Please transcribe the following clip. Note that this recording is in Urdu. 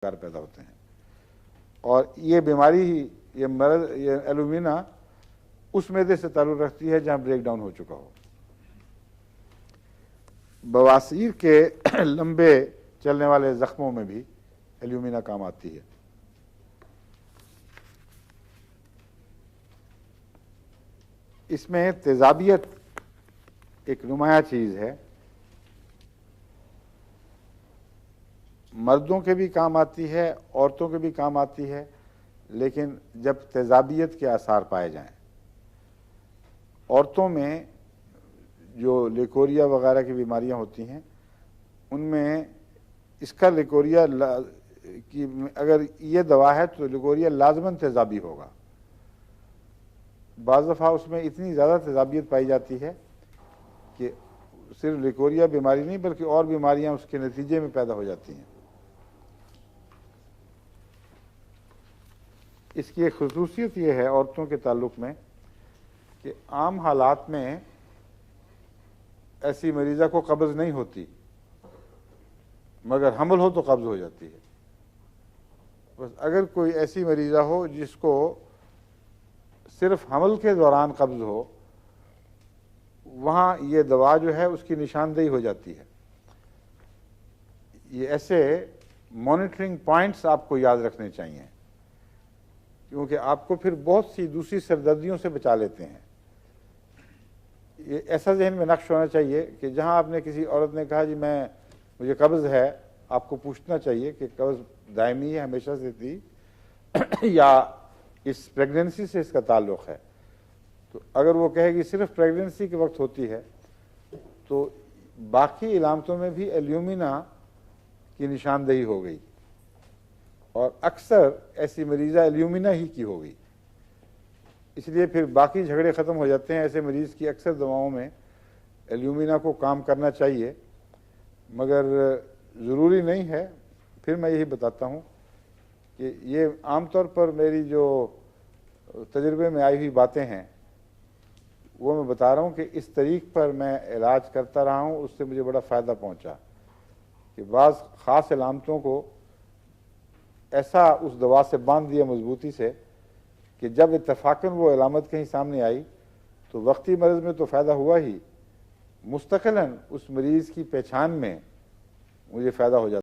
کار پیدا ہوتے ہیں، اور یہ بیماری ہی یہ مرض یہ ایلومینا اس معدے سے تعلق رکھتی ہے جہاں بریک ڈاؤن ہو چکا ہو۔ بواسیر کے لمبے چلنے والے زخموں میں بھی ایلومینا کام آتی ہے۔ اس میں تیزابیت ایک نمایاں چیز ہے، مردوں کے بھی کام آتی ہے، عورتوں کے بھی کام آتی ہے، لیکن جب تیزابیت کے آثار پائے جائیں۔ عورتوں میں جو لیکوریا وغیرہ کی بیماریاں ہوتی ہیں ان میں اس کا لیکوریا کی اگر یہ دوا ہے تو لیکوریا لازماً تیزابی ہوگا۔ بعض دفعہ اس میں اتنی زیادہ تیزابیت پائی جاتی ہے کہ صرف لیکوریا بیماری نہیں بلکہ اور بیماریاں اس کے نتیجے میں پیدا ہو جاتی ہیں۔ اس کی ایک خصوصیت یہ ہے عورتوں کے تعلق میں کہ عام حالات میں ایسی مریضہ کو قبض نہیں ہوتی، مگر حمل ہو تو قبض ہو جاتی ہے۔ بس اگر کوئی ایسی مریضہ ہو جس کو صرف حمل کے دوران قبض ہو، وہاں یہ دوا جو ہے اس کی نشاندہی ہو جاتی ہے۔ یہ ایسے مانیٹرنگ پوائنٹس آپ کو یاد رکھنے چاہیے، کیونکہ آپ کو پھر بہت سی دوسری سردردیوں سے بچا لیتے ہیں۔ یہ ایسا ذہن میں نقش ہونا چاہیے کہ جہاں آپ نے کسی عورت نے کہا جی مجھے قبض ہے، آپ کو پوچھنا چاہیے کہ قبض دائمی ہے، ہمیشہ سے تھی یا اس پریگننسی سے اس کا تعلق ہے۔ تو اگر وہ کہے گی صرف پریگننسی کے وقت ہوتی ہے تو باقی علامتوں میں بھی ایلومینا کی نشاندہی ہو گئی، اور اکثر ایسی مریضہ ایلومینا ہی کی ہوگی۔ اس لیے پھر باقی جھگڑے ختم ہو جاتے ہیں۔ ایسے مریض کی اکثر دواؤں میں ایلومینا کو کام کرنا چاہیے، مگر ضروری نہیں ہے۔ پھر میں یہی بتاتا ہوں کہ یہ عام طور پر میری جو تجربے میں آئی ہوئی باتیں ہیں وہ میں بتا رہا ہوں کہ اس طریق پر میں علاج کرتا رہا ہوں، اس سے مجھے بڑا فائدہ پہنچا کہ بعض خاص علامتوں کو ایسا اس دوا سے باندھ دیا مضبوطی سے کہ جب اتفاقاً وہ علامت کہیں سامنے آئی تو وقتی مرض میں تو فائدہ ہوا ہی، مستقلاً اس مریض کی پہچان میں مجھے فائدہ ہو جاتا۔